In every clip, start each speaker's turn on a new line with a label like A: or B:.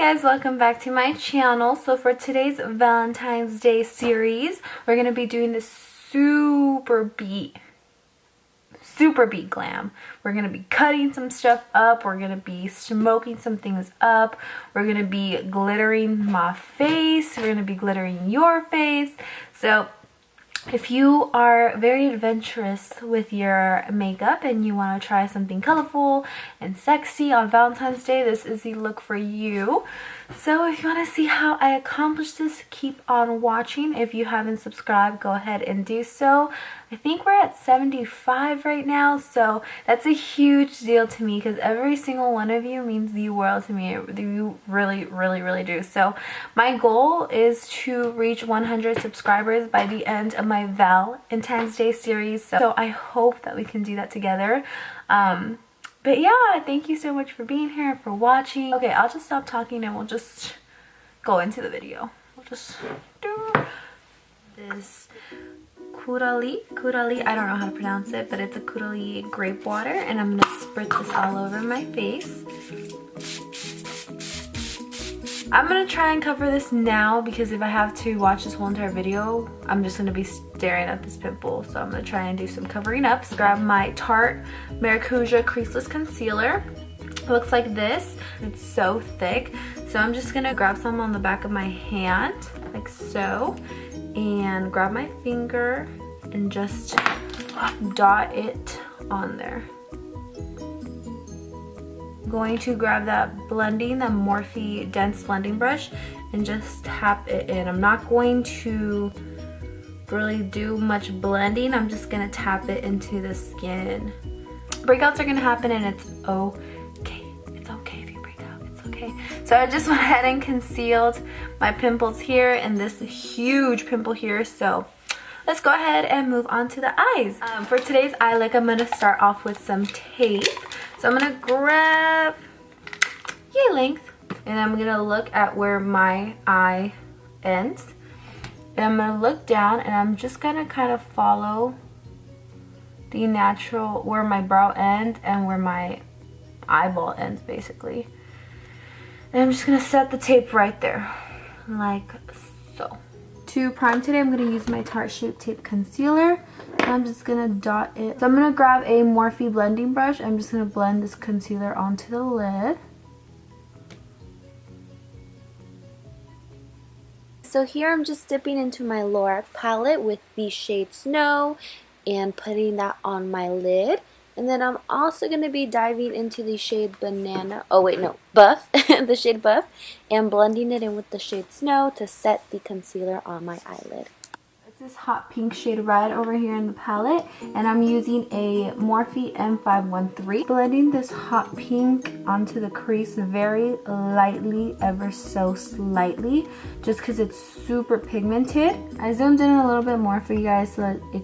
A: guys, welcome back to my channel. So for today's Valentine's Day series, we're going to be doing this super beat glam. We're going to be cutting some stuff up, we're going to be smoking some things up, we're going to be glittering my face, we're going to be glittering your face. So if you are very adventurous with your makeup and you want to try something colorful and sexy on Valentine's Day, this is the look for you. So if you want to see how I accomplish this, keep on watching. If you haven't subscribed, go ahead and do so. I think we're at 75 right now, so that's a huge deal to me because every single one of you means the world to me. You really do. So my goal is to reach 100 subscribers by the end of my Valentine's Day series. So I hope that we can do that together. But yeah, thank you so much for being here, for watching. Okay, I'll just stop talking and we'll just go into the video. We'll just do this Girly. I don't know how to pronounce it, but it's a Girly grape water, and I'm gonna spritz this all over my face. I'm gonna try and cover this now because if I have to watch this whole entire video, I'm just gonna be staring at this pimple. So I'm gonna try and do some covering up. Grab my Tarte Maracuja Creaseless Concealer. It looks like this. It's so thick. So I'm just gonna grab some on the back of my hand, like so, and grab my finger and just dot it on there. Going to grab that Morphe dense blending brush and just tap it in. I'm not going to really do much blending. I'm just gonna tap it into the skin. Breakouts are gonna happen and it's okay. It's okay if you break out, it's okay. So I just went ahead and concealed my pimples here and this huge pimple here. So let's go ahead and move on to the eyes. For today's eye look, I'm gonna start off with some tape. So I'm gonna grab yay length and I'm gonna look at where my eye ends. And I'm gonna look down and I'm just gonna kind of follow the natural where my brow ends and where my eyeball ends basically. And I'm just gonna set the tape right there, like so. To prime today, I'm gonna use my Tarte Shape Tape Concealer. I'm just gonna dot it. So I'm gonna grab a Morphe blending brush. I'm just gonna blend this concealer onto the lid.
B: So here I'm just dipping into my Lorac palette with the shade Snow and putting that on my lid. And then I'm also going to be diving into the shade Buff, the shade Buff, and blending it in with the shade Snow to set the concealer on my eyelid.
A: It's this hot pink shade red over here in the palette, and I'm using a Morphe M513. Blending this hot pink onto the crease very lightly, ever so slightly, just because it's super pigmented. I zoomed in a little bit more for you guys so that you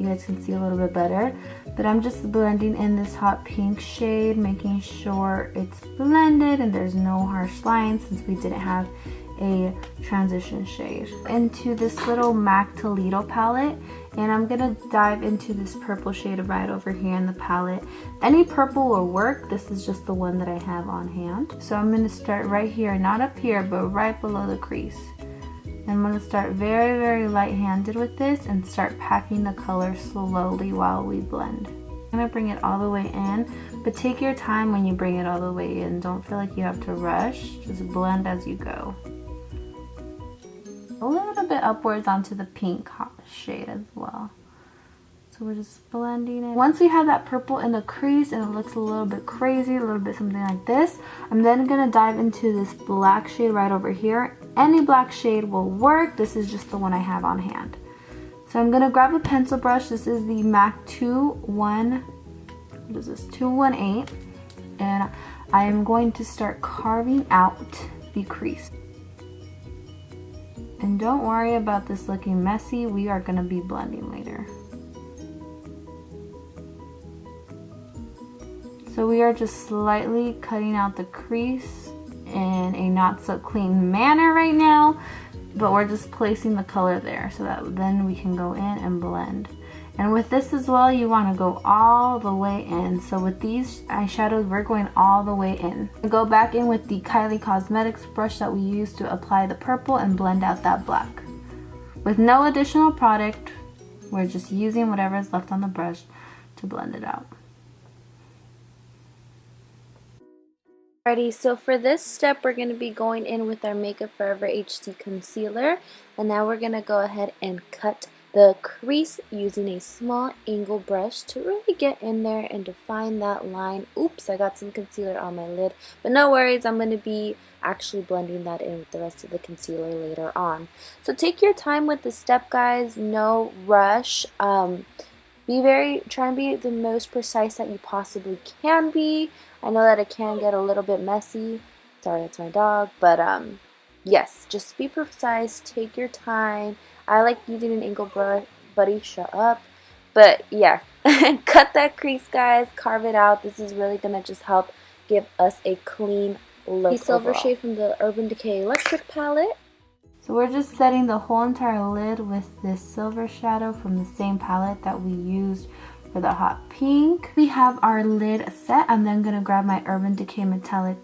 A: guys can see a little bit better. But I'm just blending in this hot pink shade, making sure it's blended and there's no harsh lines since we didn't have a transition shade. Into this little MAC Toledo palette, and I'm gonna dive into this purple shade right over here in the palette. Any purple will work, this is just the one that I have on hand. So I'm gonna start right here, not up here, but right below the crease. I'm going to start very light-handed with this and start packing the color slowly while we blend. I'm going to bring it all the way in, but take your time when you bring it all the way in. Don't feel like you have to rush, just blend as you go. A little bit upwards onto the pink hot shade as well. So we're just blending it. Once we have that purple in the crease and it looks a little bit crazy, a little bit something like this, I'm then going to dive into this black shade right over here. Any black shade will work. This is just the one I have on hand. So I'm going to grab a pencil brush. This is the MAC 218. And I am going to start carving out the crease. And don't worry about this looking messy. We are going to be blending later. So we are just slightly cutting out the crease in a not so clean manner right now, but we're just placing the color there so that then we can go in and blend. And with this as well, you want to go all the way in. So with these eyeshadows, we're going all the way in. Go back in with the Kylie Cosmetics brush that we used to apply the purple and blend out that black. With no additional product, we're just using whatever is left on the brush to blend it out.
B: Alrighty, so for this step, we're going to be going in with our Makeup Forever HD Concealer. And now we're going to go ahead and cut the crease using a small angle brush to really get in there and define that line. Oops, I got some concealer on my lid, but no worries, I'm going to be actually blending that in with the rest of the concealer later on. So take your time with the step, guys, no rush. Try and be the most precise that you possibly can be. I know that it can get a little bit messy. Sorry, that's my dog, but yes, just be precise, take your time. I like using an angle brush, buddy, shut up. But yeah, cut that crease, guys, carve it out. This is really going to just help give us a clean look. The silver shade from the Urban Decay Electric palette.
A: So we're just setting the whole entire lid with this silver shadow from the same palette that we used for the hot pink. We have our lid set. I'm then going to grab my Urban Decay metallic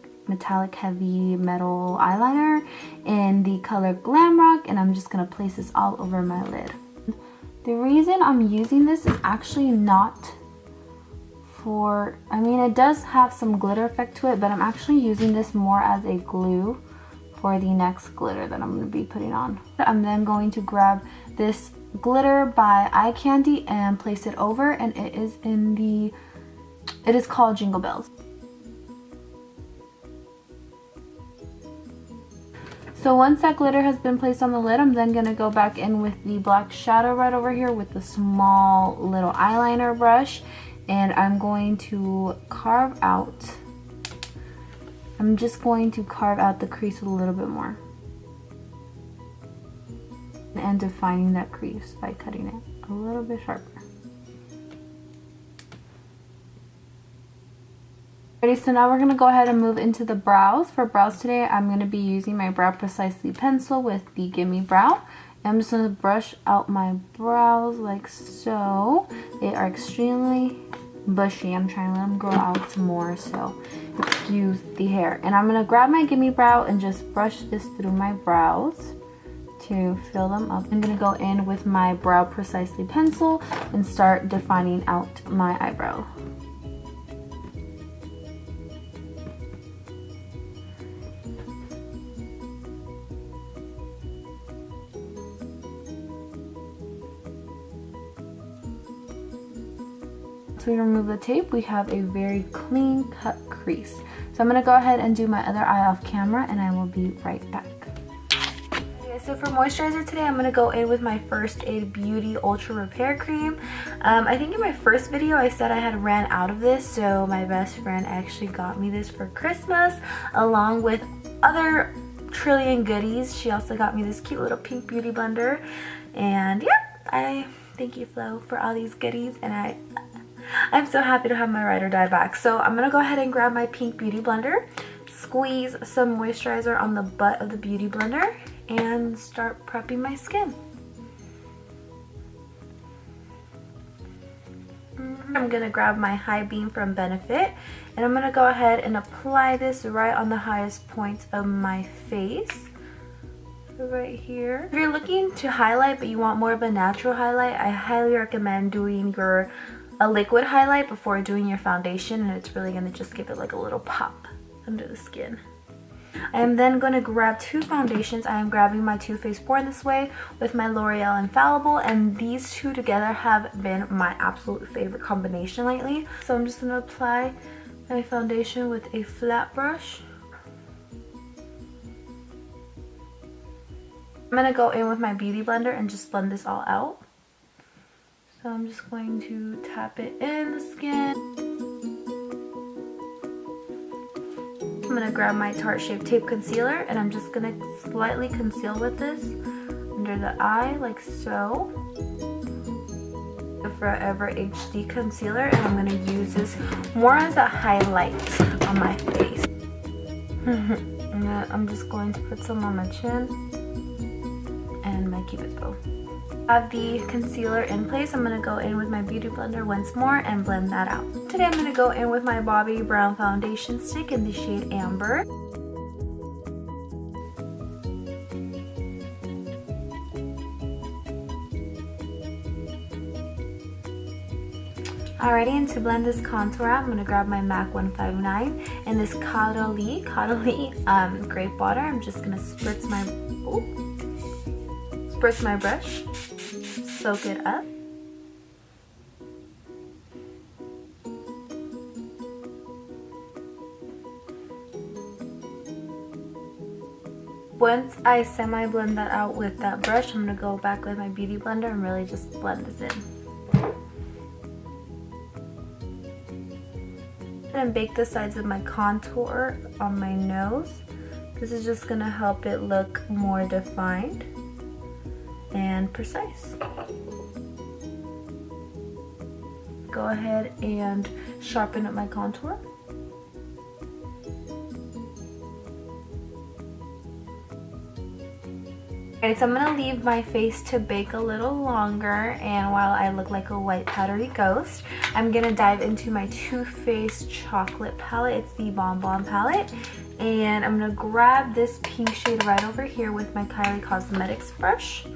A: heavy metal eyeliner in the color Glam Rock, and I'm just going to place this all over my lid. The reason I'm using this is actually not for, I mean, it does have some glitter effect to it, but I'm actually using this more as a glue for the next glitter that I'm going to be putting on. I'm then going to grab this glitter by Eye Candy and place it over, and it is called Jingle Bells. So once that glitter has been placed on the lid, I'm then going to go back in with the black shadow right over here with the small little eyeliner brush, and I'm going to carve out, I'm just going to carve out the crease a little bit more and defining that crease by cutting it a little bit sharper. Alrighty, so now we're going to go ahead and move into the brows. For brows today, I'm going to be using my Brow Precisely pencil with the Gimme Brow. I'm just going to brush out my brows like so. They are extremely bushy. I'm trying to let them grow out some more, so excuse the hair. And I'm going to grab my Gimme Brow and just brush this through my brows to fill them up. I'm going to go in with my Brow Precisely pencil and start defining out my eyebrow. We remove the tape, we have a very clean cut crease. So I'm going to go ahead and do my other eye off camera, and I will be right back. Okay, so for moisturizer today, I'm going to go in with my First Aid Beauty Ultra Repair Cream. I think in my first video I said I had ran out of this, so my best friend actually got me this for Christmas along with other trillion goodies. She also got me this cute little pink beauty blender, and yeah, I thank you, Flo, for all these goodies, and I'm so happy to have my ride or die back. So I'm going to go ahead and grab my pink beauty blender, squeeze some moisturizer on the butt of the beauty blender, and start prepping my skin. I'm going to grab my High Beam from Benefit, and I'm going to go ahead and apply this right on the highest points of my face. Right here. If you're looking to highlight but you want more of a natural highlight, I highly recommend doing a liquid highlight before doing your foundation, and it's really going to just give it like a little pop under the skin. I am then going to grab two foundations. I am grabbing my Too Faced Born This Way with my L'Oreal Infallible, and these two together have been my absolute favorite combination lately. So I'm just going to apply my foundation with a flat brush. I'm going to go in with my beauty blender and just blend this all out. So I'm just going to tap it in the skin. I'm going to grab my Tarte Shape Tape Concealer, and I'm just going to slightly conceal with this under the eye like so. The Forever HD Concealer, and I'm going to use this more as a highlight on my face. And I'm just going to put some on my chin and my Cupid's bow. Have the concealer in place. I'm going to go in with my beauty blender once more and blend that out. Today I'm going to go in with my Bobbi Brown foundation stick in the shade Amber. Alrighty, and to blend this contour out, I'm going to grab my MAC 159 and this Girly grape water. I'm just going to spritz my brush, soak it up. Once I semi-blend that out with that brush, I'm going to go back with my beauty blender and really just blend this in. And bake the sides of my contour on my nose. This is just going to help it look more defined and precise. Go ahead and sharpen up my contour. Okay, so I'm going to leave my face to bake a little longer, and while I look like a white powdery ghost, I'm going to dive into my Too Faced chocolate palette. It's the Bon Bon palette, and I'm going to grab this pink shade right over here with my Kylie Cosmetics brush.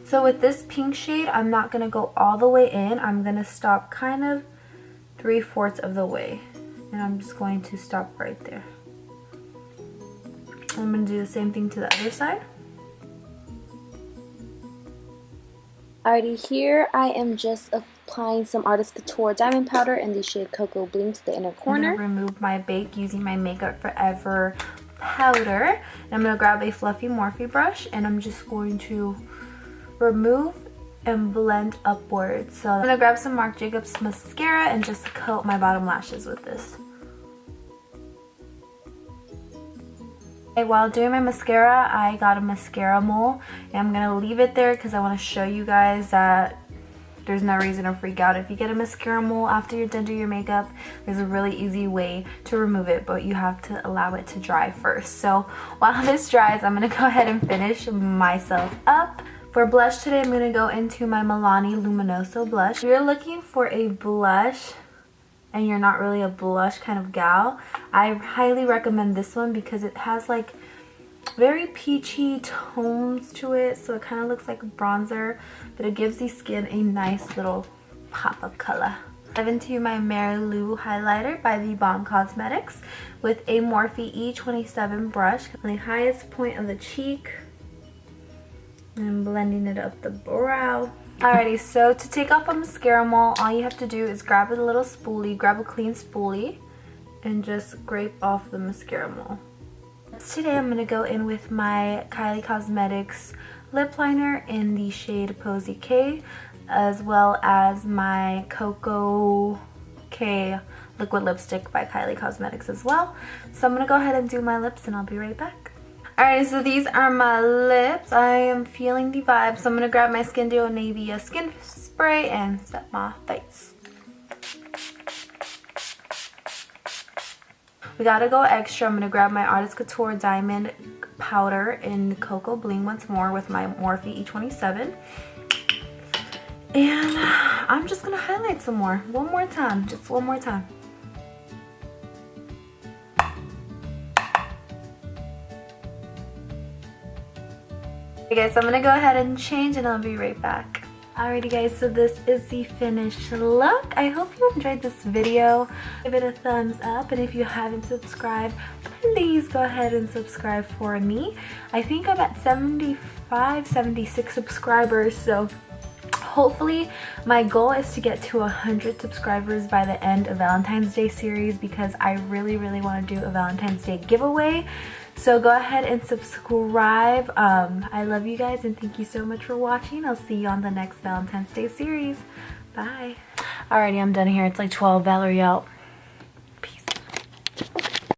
A: So with this pink shade, I'm not going to go all the way in. I'm going to stop kind of 3/4 of the way, and I'm just going to stop right there. I'm going to do the same thing to the other side.
B: Alrighty, here I am just applying some Artist Couture diamond powder in the shade Cocoa Bloom to the inner corner.
A: I'm going to remove my bake using my Makeup Forever powder. And I'm going to grab a fluffy Morphe brush, and I'm just going to remove and blend upwards. So I'm going to grab some Marc Jacobs mascara and just coat my bottom lashes with this. Okay, while doing my mascara, I got a mascara mole, and I'm going to leave it there because I want to show you guys that there's no reason to freak out if you get a mascara mole after you're done doing your makeup. There's a really easy way to remove it, but you have to allow it to dry first. So while this dries, I'm going to go ahead and finish myself up. For blush today, I'm going to go into my Milani Luminoso blush. If you're looking for a blush and you're not really a blush kind of gal, I highly recommend this one because it has like very peachy tones to it, so it kind of looks like a bronzer, but it gives the skin a nice little pop of color. Dive into my Mary Lou highlighter by the Bon Cosmetics with a Morphe E27 brush on the highest point of the cheek and blending it up the brow. Alrighty, so to take off a mascara mole, all you have to do is grab a little spoolie, grab a clean spoolie, and just scrape off the mascara mole. Today I'm going to go in with my Kylie Cosmetics lip liner in the shade Posy K, as well as my Cocoa K liquid lipstick by Kylie Cosmetics as well. So I'm going to go ahead and do my lips, and I'll be right back. Alright, so these are my lips. I am feeling the vibe, so I'm going to grab my Skin Duo Navia skin spray and set my face. We gotta go extra. I'm going to grab my Artist Couture Diamond powder in Cocoa Bling once more with my Morphe E27. And I'm just going to highlight some more. One more time. Just one more time. Okay guys, so I'm going to go ahead and change and I'll be right back. Alrighty guys, so this is the finished look. I hope you enjoyed this video. Give it a thumbs up, and if you haven't subscribed, please go ahead and subscribe for me. I think I'm at 75, 76 subscribers, so hopefully my goal is to get to 100 subscribers by the end of Valentine's Day series, because I really want to do a Valentine's Day giveaway. So go ahead and subscribe. I love you guys and thank you so much for watching. I'll see you on the next Valentine's Day series. Bye. Alrighty, I'm done here. It's like 12. Valerie out.